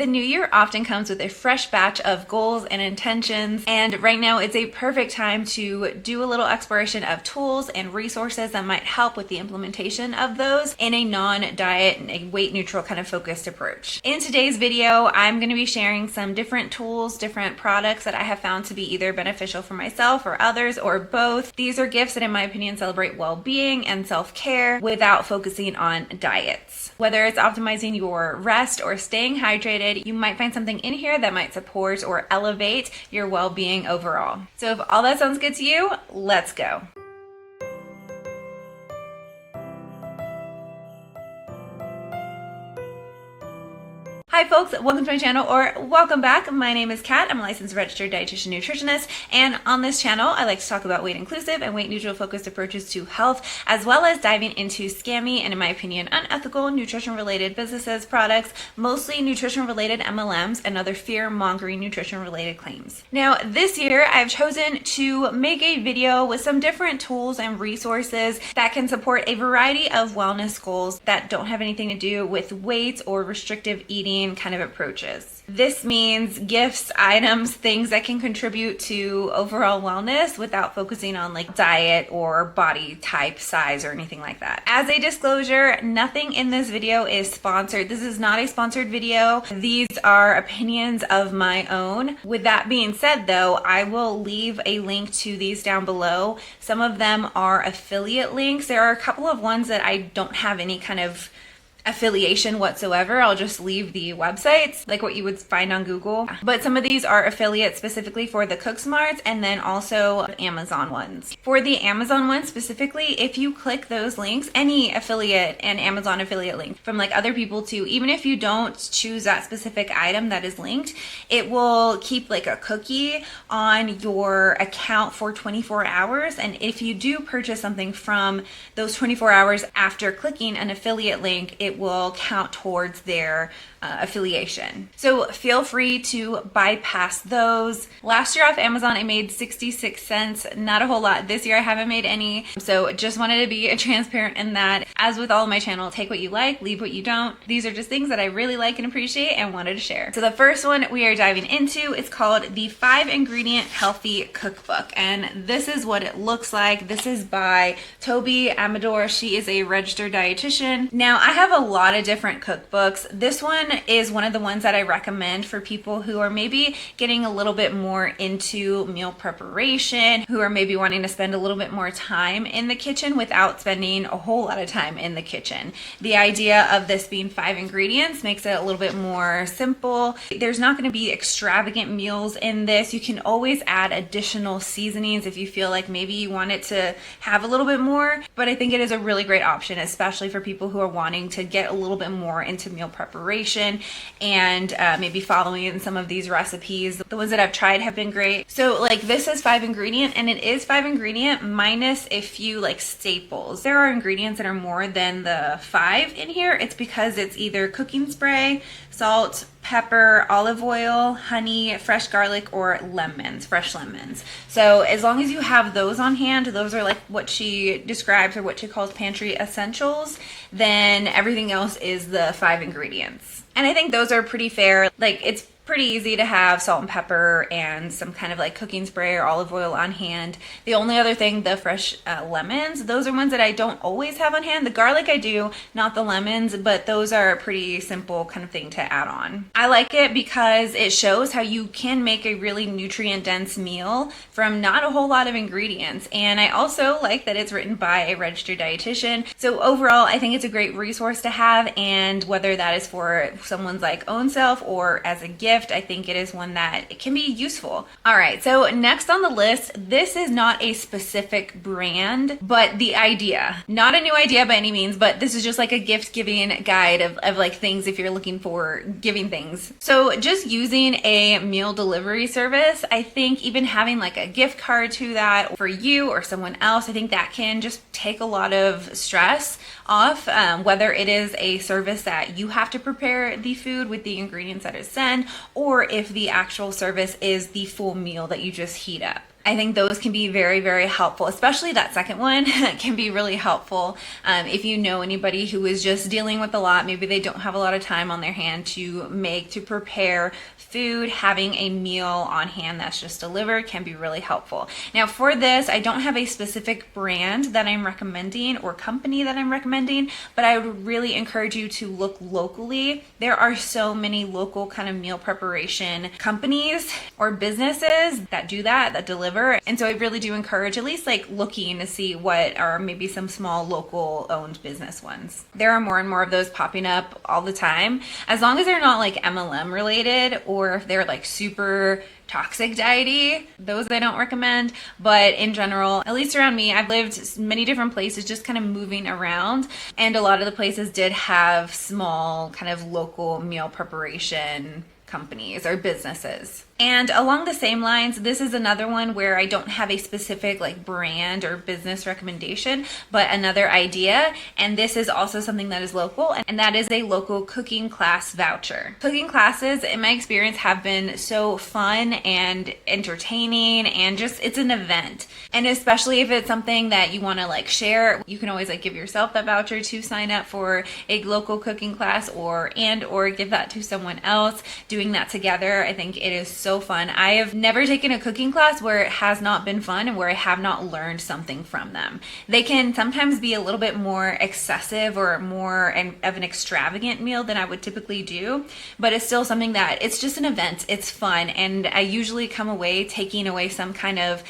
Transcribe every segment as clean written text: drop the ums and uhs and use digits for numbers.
The new year often comes with a fresh batch of goals and intentions, and right now it's a perfect time to do a little exploration of tools and resources that might help with the implementation of those in a non-diet and a weight neutral kind of focused approach. In today's video, I'm going to be sharing some different tools, different products that I have found to be either beneficial for myself or others or both. These are gifts that in my opinion celebrate well-being and self-care without focusing on diets. Whether it's optimizing your rest or staying hydrated, you might find something in here that might support or elevate your well-being overall. So if all that sounds good to you, let's go. Hi folks, welcome to my channel, or welcome back. My name is Kat. I'm a licensed registered dietitian nutritionist, and on this channel I like to talk about weight inclusive and weight neutral focused approaches to health, as well as diving into scammy and in my opinion unethical nutrition related businesses, products, mostly nutrition related MLMs and other fear mongering nutrition related claims. Now this year I've chosen to make a video with some different tools and resources that can support a variety of wellness goals that don't have anything to do with weight or restrictive eating kind of approaches. This means gifts, items, things that can contribute to overall wellness without focusing on like diet or body type, size, or anything like that. As a disclosure, nothing in this video is sponsored. This is not a sponsored video. These are opinions of my own. With that being said though, I will leave a link to these down below. Some of them are affiliate links. There are a couple of ones that I don't have any kind of affiliation whatsoever. I'll just leave the websites like what you would find on Google, but some of these are affiliates specifically for the Cook Smarts and then also Amazon ones. For the Amazon ones specifically, if you click those links, any affiliate and Amazon affiliate link from like other people too, even if you don't choose that specific item that is linked, it will keep like a cookie on your account for 24 hours, and if you do purchase something from those 24 hours after clicking an affiliate link, it will count towards their affiliation. So feel free to bypass those. Last year off Amazon I made 66 cents, not a whole lot. This year I haven't made any, so just wanted to be transparent in that. As with all of my channel, take what you like, leave what you don't. These are just things that I really like and appreciate and wanted to share. So the first one we are diving into is called the 5-ingredient healthy cookbook, and this is what it looks like. This is by Toby Amador. She is a registered dietitian. Now I have a lot of different cookbooks. This one is one of the ones that I recommend for people who are maybe getting a little bit more into meal preparation, who are maybe wanting to spend a little bit more time in the kitchen without spending a whole lot of time in the kitchen. The idea of this being 5 ingredients makes it a little bit more simple. There's not going to be extravagant meals in this. You can always add additional seasonings if you feel like maybe you want it to have a little bit more, but I think it is a really great option, especially for people who are wanting to get a little bit more into meal preparation and maybe following some of these recipes. The ones that I've tried have been great. So like this is 5 ingredient, and it is 5 ingredient minus a few like staples. There are ingredients that are more than the 5 in here. It's because it's either cooking spray, salt, pepper, olive oil, honey, fresh garlic, or lemons, fresh lemons. So as long as you have those on hand, those are like what she describes or what she calls pantry essentials, then everything else is the 5 ingredients. And I think those are pretty fair. Like it's pretty easy to have salt and pepper and some kind of like cooking spray or olive oil on hand. The only other thing, the fresh lemons, those are ones that I don't always have on hand. The garlic I do, not the lemons, but those are a pretty simple kind of thing to add on. I like it because it shows how you can make a really nutrient dense meal from not a whole lot of ingredients. And I also like that it's written by a registered dietitian. So overall, I think it's a great resource to have, and whether that is for someone's like own self or as a gift, I think it is one that it can be useful. All right, so next on the list, this is not a specific brand, but the idea, not a new idea by any means, but this is just like a gift giving guide of like things if you're looking for giving things. So just using a meal delivery service, I think even having like a gift card to that for you or someone else, I think that can just take a lot of stress off, whether it is a service that you have to prepare the food with the ingredients that is sent, or if the actual service is the full meal that you just heat up. I think those can be very, very helpful, especially that second one can be really helpful if you know anybody who is just dealing with a lot. Maybe they don't have a lot of time on their hand to prepare food. Having a meal on hand that's just delivered can be really helpful. Now for this, I don't have a specific brand that I'm recommending or company that I'm recommending, but I would really encourage you to look locally. There are so many local kind of meal preparation companies or businesses that do that deliver. And so I really do encourage at least like looking to see what are maybe some small local owned business ones. There are more and more of those popping up all the time, as long as they're not like MLM related or if they're like super toxic diety. Those I don't recommend, but in general, at least around me, I've lived many different places just kind of moving around, and a lot of the places did have small kind of local meal preparation companies or businesses. And along the same lines, this is another one where I don't have a specific like brand or business recommendation, but another idea. And this is also something that is local, and that is a local cooking class voucher. Cooking classes, in my experience, have been so fun and entertaining, and just it's an event. And especially if it's something that you want to like share, you can always like give yourself that voucher to sign up for a local cooking class or give that to someone else. Doing that together, I think it is so fun. I have never taken a cooking class where it has not been fun and where I have not learned something from them. They can sometimes be a little bit more excessive or more of an extravagant meal than I would typically do, but it's still something that it's just an event. It's fun, and I usually come away taking away some kind of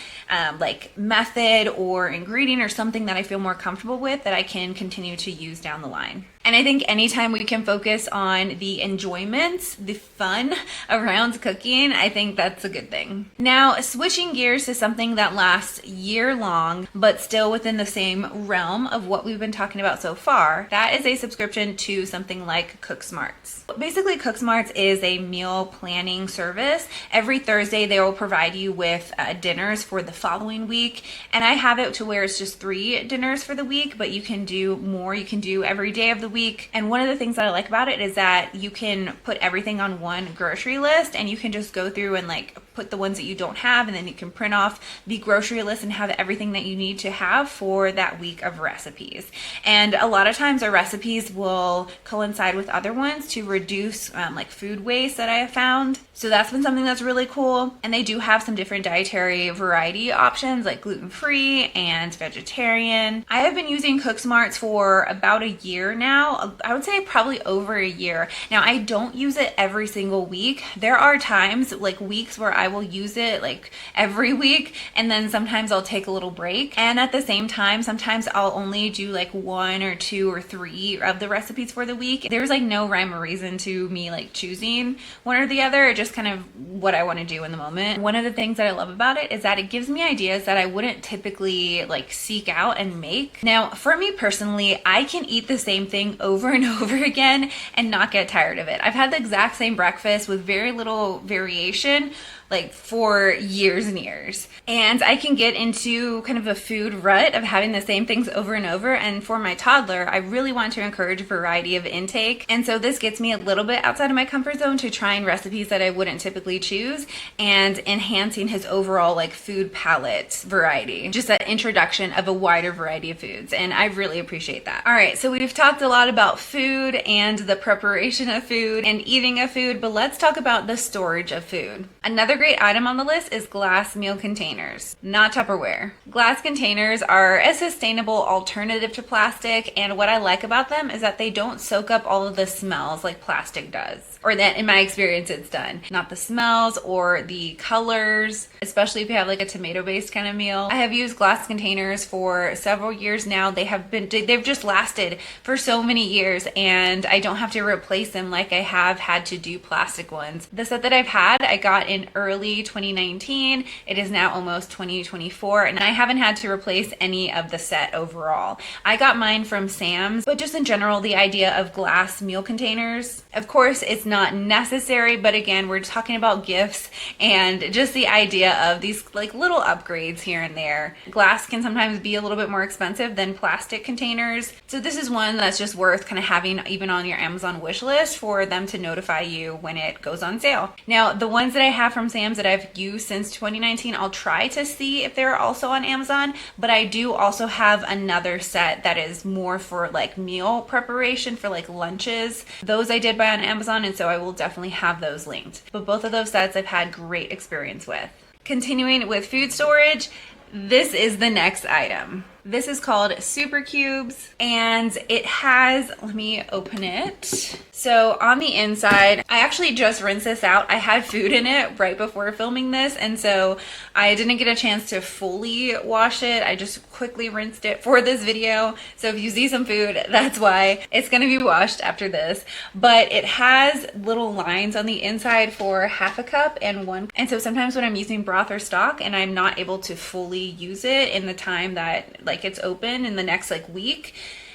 like method or ingredient or something that I feel more comfortable with that I can continue to use down the line. And I think anytime we can focus on the enjoyment, the fun around cooking, I think that's a good thing. Now, switching gears to something that lasts year long, but still within the same realm of what we've been talking about so far, that is a subscription to something like CookSmarts. Basically, CookSmarts is a meal planning service. Every Thursday, they will provide you with dinners for the following week. And I have it to where it's just 3 dinners for the week, but you can do more. You can do every day of the week. And one of the things that I like about it is that you can put everything on one grocery list, and you can just go through and like put the ones that you don't have, and then you can print off the grocery list and have everything that you need to have for that week of recipes. And a lot of times our recipes will coincide with other ones to reduce like food waste that I have found. So that's been something that's really cool. And they do have some different dietary variety options like gluten-free and vegetarian. I have been using CookSmarts for about a year now. I would say probably over a year. Now, I don't use it every single week. There are times, like weeks, where I will use it like every week, and then sometimes I'll take a little break. And at the same time, sometimes I'll only do like 1 or 2 or 3 of the recipes for the week. There's like no rhyme or reason to me like choosing one or the other. It's just kind of what I want to do in the moment. One of the things that I love about it is that it gives me ideas that I wouldn't typically like seek out and make. Now, for me personally, I can eat the same thing over and over again and not get tired of it. I've had the exact same breakfast with very little variation like for years and years. And I can get into kind of a food rut of having the same things over and over. And for my toddler, I really want to encourage a variety of intake. And so this gets me a little bit outside of my comfort zone to trying recipes that I wouldn't typically choose and enhancing his overall like food palette variety. Just an introduction of a wider variety of foods. And I really appreciate that. All right, so we've talked a lot about food and the preparation of food and eating of food, but let's talk about the storage of food. Another great item on the list is glass meal containers, not Tupperware. Glass containers are a sustainable alternative to plastic, and what I like about them is that they don't soak up all of the smells like plastic does, or that in my experience it's done. Not the smells or the colors, especially if you have like a tomato-based kind of meal. I have used glass containers for several years now. They've just lasted for so many years, and I don't have to replace them like I have had to do plastic ones. The set that I've had, I got in early 2019. It is now almost 2024, and I haven't had to replace any of the set overall. I got mine from Sam's, but just in general, the idea of glass meal containers, of course, it's not necessary, but again, we're talking about gifts and just the idea of these like little upgrades here and there. Glass can sometimes be a little bit more expensive than plastic containers, so this is one that's just worth kind of having even on your Amazon wish list for them to notify you when it goes on sale. Now, the ones that I have from Sam's exams that I've used since 2019. I'll try to see if they're also on Amazon, but I do also have another set that is more for like meal preparation for like lunches. Those I did buy on Amazon, and so I will definitely have those linked. But both of those sets I've had great experience with. Continuing with food storage, this is the next item. This is called Super Cubes, and it has, let me open it. So on the inside, I actually just rinsed this out. I had food in it right before filming this, and so I didn't get a chance to fully wash it. I just quickly rinsed it for this video. So if you see some food, that's why. It's gonna be washed after this. But it has little lines on the inside for half a cup and one. And so sometimes when I'm using broth or stock and I'm not able to fully use it in the time that like it's open in the next like week,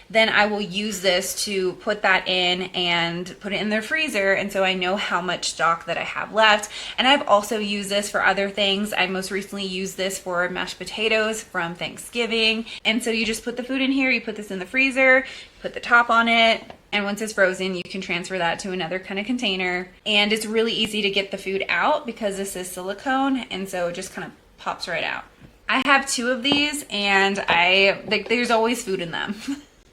then I will use this to put that in and put it in the freezer, and so I know how much stock that I have left. And I've also used this for other things. I most recently used this for mashed potatoes from Thanksgiving. And so you just put the food in here, you put this in the freezer, put the top on it, and once it's frozen, you can transfer that to another kind of container. And it's really easy to get the food out because this is silicone, and so it just kind of pops right out. I have 2 of these, and there's always food in them.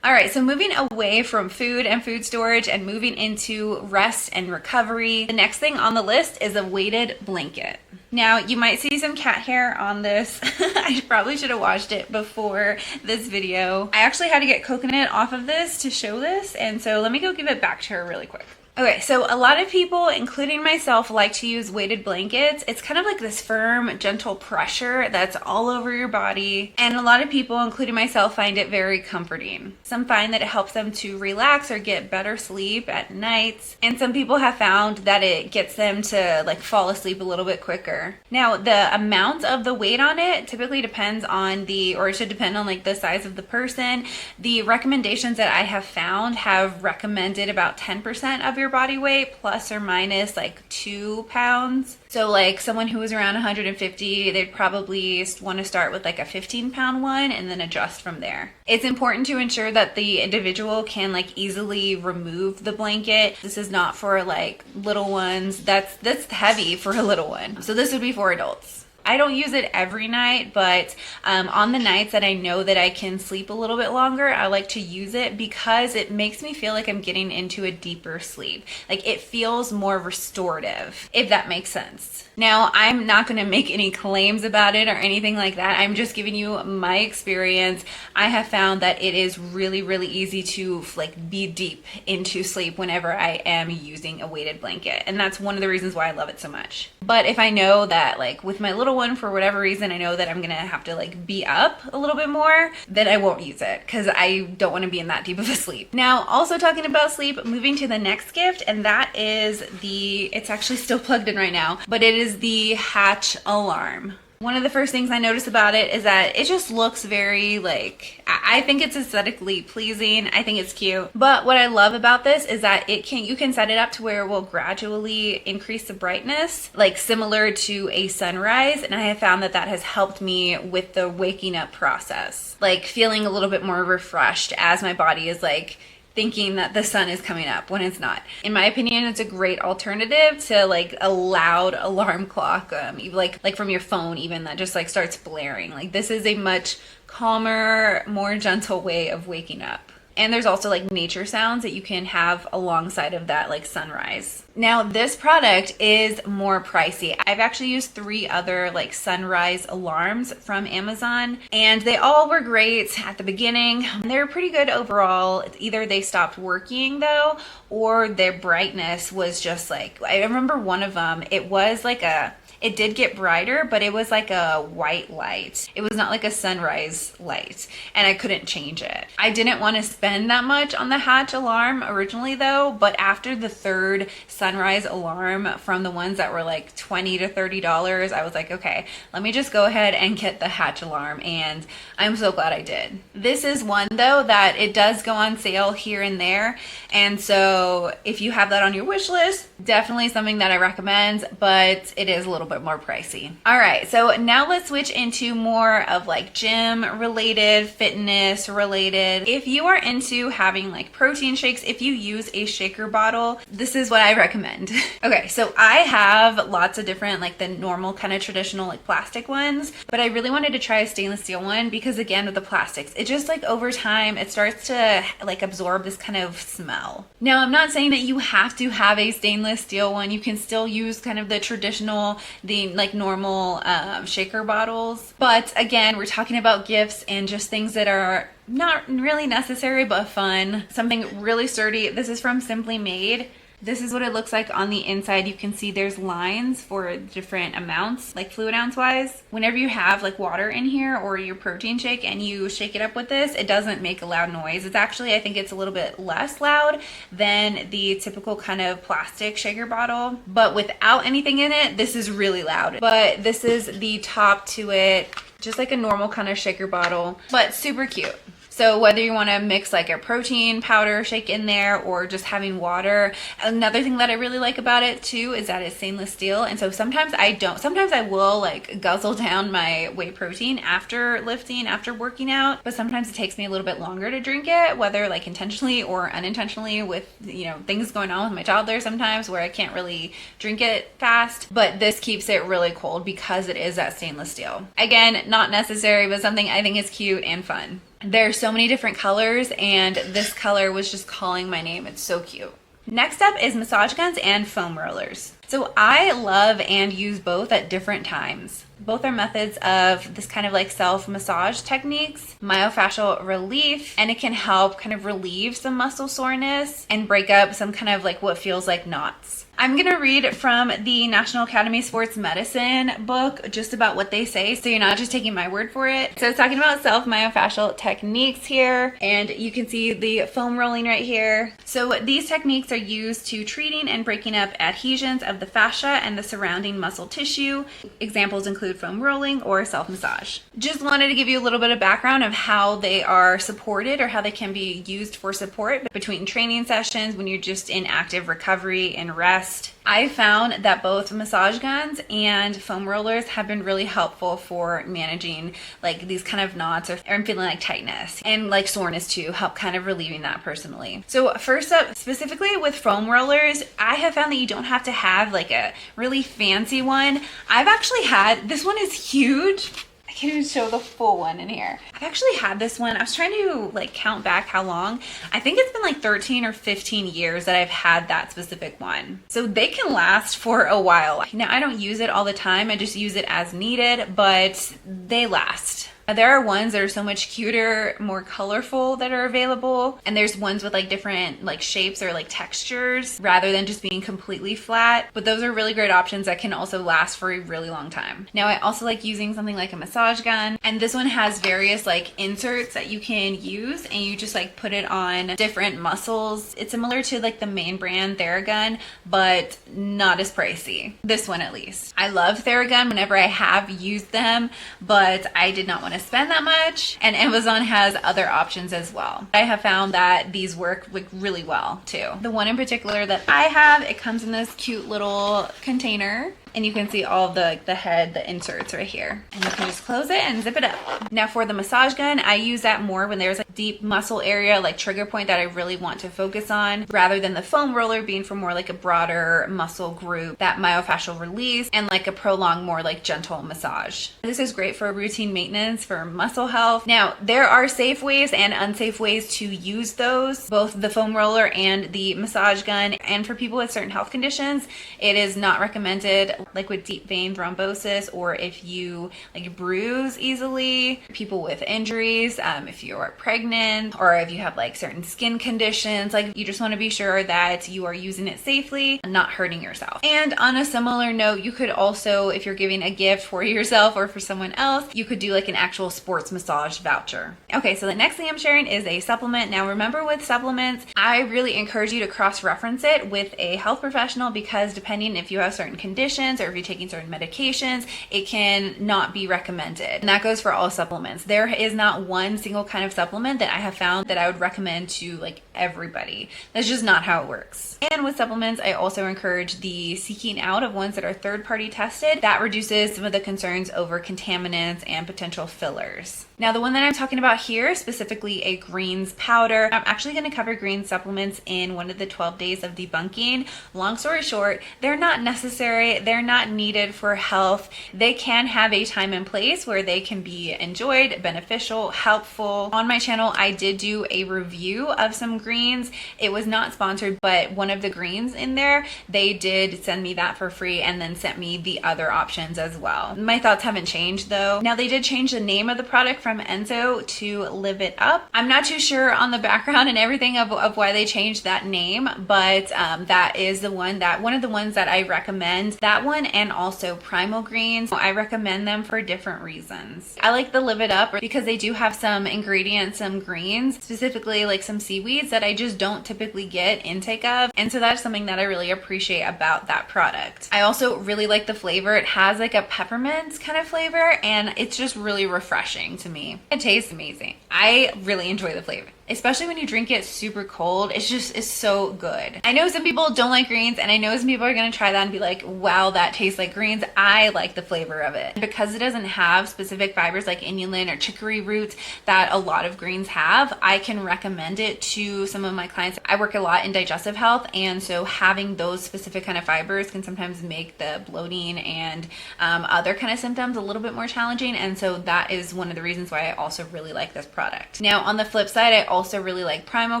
All right, so moving away from food and food storage and moving into rest and recovery, the next thing on the list is a weighted blanket. Now, you might see some cat hair on this. I probably should have washed it before this video. I actually had to get coconut off of this to show this, and so let me go give it back to her really quick. Okay, so a lot of people, including myself, like to use weighted blankets. It's kind of like this firm, gentle pressure that's all over your body. And a lot of people, including myself, find it very comforting. Some find that it helps them to relax or get better sleep at nights. And some people have found that it gets them to like fall asleep a little bit quicker. Now, the amount of the weight on it typically depends on or it should depend on like the size of the person. The recommendations that I have found have recommended about 10% of your body weight plus or minus like 2 pounds. So like someone who was around 150, they'd probably want to start with like a 15-pound one and then adjust from there. It's important to ensure that the individual can like easily remove the blanket. This is not for like little ones. That's heavy for a little one. So this would be for adults. I don't use it every night, but on the nights that I know that I can sleep a little bit longer, I like to use it because it makes me feel like I'm getting into a deeper sleep. Like it feels more restorative, if that makes sense. Now, I'm not going to make any claims about it or anything like that. I'm just giving you my experience. I have found that it is really, really easy to like be deep into sleep whenever I am using a weighted blanket. And that's one of the reasons why I love it so much. But if I know that like with my little one, for whatever reason, I know that I'm going to have to like be up a little bit more, then I won't use it because I don't want to be in that deep of a sleep. Now, also talking about sleep, moving to the next gift, and that is it's actually still plugged in right now, but it is the hatch alarm. One of the first things I notice about it is that it just looks very like, I think it's aesthetically pleasing. I think it's cute. But what I love about this is that you can set it up to where it will gradually increase the brightness, like similar to a sunrise. And I have found that has helped me with the waking up process, like feeling a little bit more refreshed as my body is like thinking that the sun is coming up when it's not. In my opinion, it's a great alternative to like a loud alarm clock, like from your phone even, that just like starts blaring. Like this is a much calmer, more gentle way of waking up. And there's also like nature sounds that you can have alongside of that, like sunrise. Now, this product is more pricey. I've actually used 3 other like sunrise alarms from Amazon, and they all were great at the beginning. They were pretty good overall. Either they stopped working though, or their brightness was just like, I remember one of them, it did get brighter, but it was like a white light. It was not like a sunrise light, and I couldn't change it. I didn't want to spend that much on the hatch alarm originally though, but after the 3rd sunrise alarm from the ones that were like $20 to $30, I was like, okay, let me just go ahead and get the hatch alarm, and I'm so glad I did. This is one though that it does go on sale here and there, and so if you have that on your wish list, Definitely something that I recommend, but it is a little bit more pricey. All right, so now let's switch into more of like gym related, fitness related. If you are into having like protein shakes, if you use a shaker bottle, this is what I recommend. Okay, so I have lots of different like the normal kind of traditional like plastic ones, but I really wanted to try a stainless steel one because again with the plastics, it just like over time it starts to like absorb this kind of smell. Now I'm not saying that you have to have a stainless steel one. You can still use kind of the traditional, the like normal shaker bottles, but again we're talking about gifts and just things that are not really necessary but fun. Something really sturdy. This is from Simply Made. This is what it looks like on the inside. You can see there's lines for different amounts, like fluid ounce wise. Whenever you have like water in here or your protein shake and you shake it up with this, it doesn't make a loud noise. It's actually, I think it's a little bit less loud than the typical kind of plastic shaker bottle, but without anything in it, this is really loud. But this is the top to it, just like a normal kind of shaker bottle, but super cute. So whether you want to mix like a protein powder shake in there or just having water. Another thing that I really like about it too is that it's stainless steel. And so sometimes I will like guzzle down my whey protein after lifting, after working out, but sometimes it takes me a little bit longer to drink it, whether like intentionally or unintentionally with, you know, things going on with my toddler sometimes where I can't really drink it fast, but this keeps it really cold because it is that stainless steel. Again, not necessary, but something I think is cute and fun. There's so many different colors and this color was just calling my name. It's so cute. Next up is massage guns and foam rollers. So I love and use both at different times. Both are methods of this kind of like self-massage techniques, myofascial relief, and it can help kind of relieve some muscle soreness and break up some kind of like what feels like knots. I'm going to read from the National Academy of Sports Medicine book just about what they say, so you're not just taking my word for it. So it's talking about self-myofascial techniques here, and you can see the foam rolling right here. So these techniques are used to treating and breaking up adhesions of the fascia and the surrounding muscle tissue. Examples include foam rolling or self-massage. Just wanted to give you a little bit of background of how they are supported or how they can be used for support between training sessions when you're just in active recovery and rest. I found that both massage guns and foam rollers have been really helpful for managing like these kind of knots or feeling like tightness and like soreness too, help kind of relieving that personally. So first up, specifically with foam rollers, I have found that you don't have to have like a really fancy one. I've actually had, this one is huge. I can't even show the full one in here. I've actually had this one. I was trying to like count back how long. I think it's been like 13 or 15 years that I've had that specific one. So they can last for a while. Now I don't use it all the time. I just use it as needed, but they last. There are ones that are so much cuter, more colorful that are available. And there's ones with like different like shapes or like textures rather than just being completely flat. But those are really great options that can also last for a really long time. Now I also like using something like a massage gun. And this one has various like inserts that you can use and you just like put it on different muscles. It's similar to like the main brand Theragun, but not as pricey. This one at least. I love Theragun whenever I have used them, but I did not want to spend that much, and Amazon has other options as well. I have found that these work like really well too. The one in particular that I have, it comes in this cute little container, and you can see all the head, the inserts right here. And you can just close it and zip it up. Now for the massage gun, I use that more when there's a deep muscle area, like trigger point that I really want to focus on, rather than the foam roller being for more like a broader muscle group, that myofascial release, and like a prolonged, more like gentle massage. This is great for routine maintenance, for muscle health. Now, there are safe ways and unsafe ways to use those, both the foam roller and the massage gun. And for people with certain health conditions, it is not recommended, like with deep vein thrombosis, or if you like bruise easily, people with injuries, if you are pregnant, or if you have like certain skin conditions, like you just want to be sure that you are using it safely and not hurting yourself. And on a similar note, you could also, if you're giving a gift for yourself or for someone else, you could do like an actual sports massage voucher. Okay, so the next thing I'm sharing is a supplement. Now remember, with supplements, I really encourage you to cross-reference it with a health professional, because depending if you have certain conditions supplements or if you're taking certain medications, it can not be recommended. And that goes for all supplements. There is not one single kind of supplement that I have found that I would recommend to like everybody. That's just not how it works. And with supplements, I also encourage the seeking out of ones that are third-party tested. That reduces some of the concerns over contaminants and potential fillers. Now, the one that I'm talking about here, specifically a greens powder, I'm actually going to cover green supplements in one of the 12 days of debunking. Long story short, they're not necessary. They're not needed for health. They can have a time and place where they can be enjoyed, beneficial, helpful. On my channel, I did do a review of some greens. It was not sponsored, but one of the greens in there, they did send me that for free and then sent me the other options as well. My thoughts haven't changed though. Now, they did change the name of the product from Enzo to Live It Up. I'm not too sure on the background and everything of why they changed that name, but that is one of the ones that I recommend. That one and also Primal Greens. I recommend them for different reasons. I like the Live It Up because they do have some ingredients, some greens, specifically like some seaweeds that I just don't typically get intake of. And so that's something that I really appreciate about that product. I also really like the flavor. It has like a peppermint kind of flavor and it's just really refreshing to me. It tastes amazing. I really enjoy the flavor, especially when you drink it super cold. It's so good. I know some people don't like greens and I know some people are going to try that and be like, wow, that tastes like greens. I like the flavor of it. Because it doesn't have specific fibers like inulin or chicory roots that a lot of greens have, I can recommend it to some of my clients. I work a lot in digestive health, and so having those specific kind of fibers can sometimes make the bloating and other kind of symptoms a little bit more challenging. And so that is one of the reasons why I also really like this product. Now, on the flip side, I also really like Primal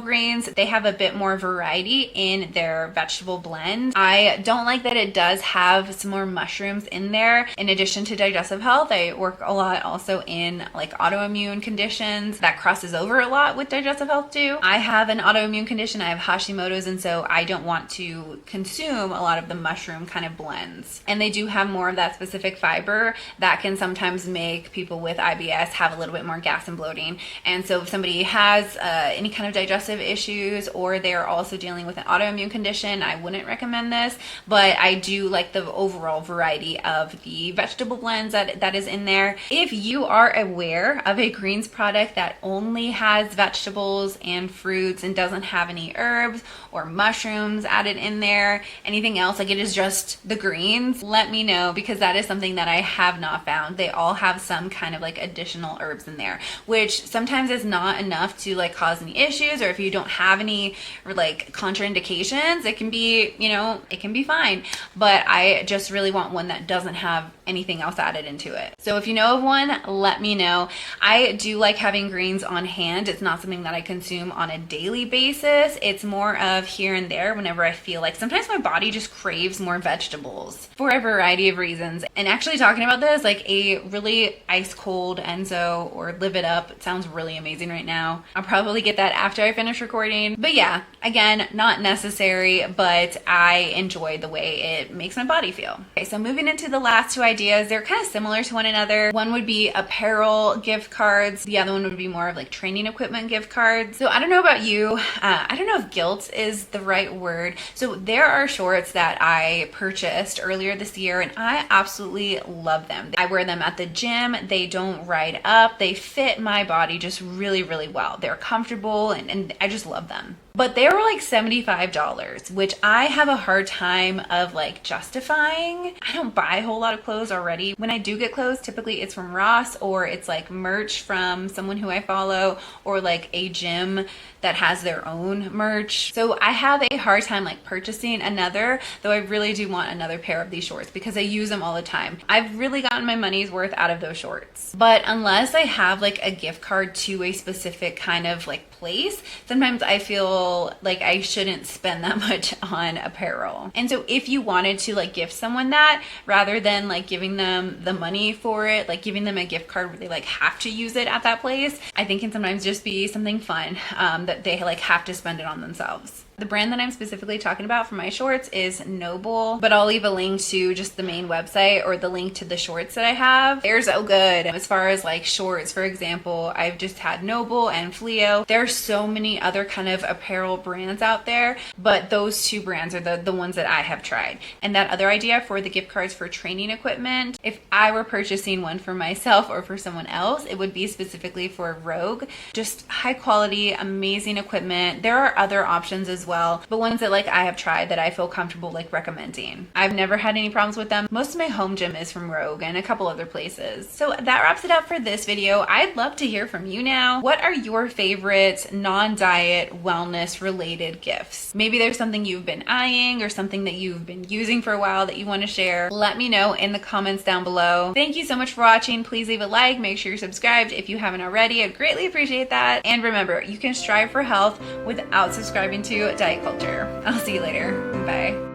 Greens. They have a bit more variety in their vegetable blend. I don't like that it does have some more mushrooms in there. In addition to digestive health, I work a lot also in like autoimmune conditions. That crosses over a lot with digestive health too. I have an autoimmune condition. I have Hashimoto's, and so I don't want to consume a lot of the mushroom kind of blends. And they do have more of that specific fiber that can sometimes make people with IBS have a little bit more gas and bloating. And so if somebody has any kind of digestive issues or they're also dealing with an autoimmune condition, I wouldn't recommend this, but I do like the overall variety of the vegetable blends that is in there. If you are aware of a greens product that only has vegetables and fruits and doesn't have any herbs or mushrooms added in there, anything else, like it is just the greens, let me know, because that is something that I have not found. They all have some kind of like additional herbs in there, which sometimes is not enough to like cause any issues, or if you don't have any like contraindications, it can be, you know, it can be fine. But I just really want one that doesn't have anything else added into it. So if you know of one, let me know. I do like having greens on hand. It's not something that I consume on a daily basis. It's more of here and there whenever I feel like sometimes my body just craves more vegetables for a variety of reasons. And actually talking about this, like a really ice cold Enzo or Live It Up, it sounds really amazing right now. I'll probably get that after I finish recording. But yeah, again, not necessary, but I enjoy the way it makes my body feel. Okay, so moving into the last two ideas, they're kind of similar to one another. One would be apparel gift cards. The other one would be more of like training equipment gift cards. So I don't know about you. I don't know if guilt is the right word. So there are shorts that I purchased earlier this year and I absolutely love them. I wear them at the gym. They don't ride up. They fit my body just really, really well. They're comfortable and I just love them. But they were like $75, which I have a hard time of like justifying. I don't buy a whole lot of clothes already. When I do get clothes, typically it's from Ross or it's like merch from someone who I follow or like a gym that has their own merch. So I have a hard time like purchasing another, though I really do want another pair of these shorts because I use them all the time. I've really gotten my money's worth out of those shorts. But unless I have like a gift card to a specific kind of like place, sometimes I feel like I shouldn't spend that much on apparel. And so if you wanted to like gift someone that, rather than like giving them the money for it, like giving them a gift card where they like have to use it at that place, I think can sometimes just be something fun that they like have to spend it on themselves. The brand that I'm specifically talking about for my shorts is Nobull, but I'll leave a link to just the main website or the link to the shorts that I have. They're so good. As far as like shorts, for example, I've just had Nobull and FLEO. There's so many other kind of apparel brands out there, but those two brands are the ones that I have tried. And that other idea for the gift cards for training equipment, if I were purchasing one for myself or for someone else, it would be specifically for Rogue. Just high quality, amazing equipment. There are other options as well, but ones that like I have tried that I feel comfortable like recommending. I've never had any problems with them. Most of my home gym is from Rogue and a couple other places. So that wraps it up for this video. I'd love to hear from you now. What are your favorite non-diet wellness related gifts? Maybe there's something you've been eyeing or something that you've been using for a while that you want to share. Let me know in the comments down below. Thank you so much for watching. Please leave a like. Make sure you're subscribed if you haven't already. I'd greatly appreciate that. And remember, you can strive for health without subscribing to diet culture. I'll see you later. Bye.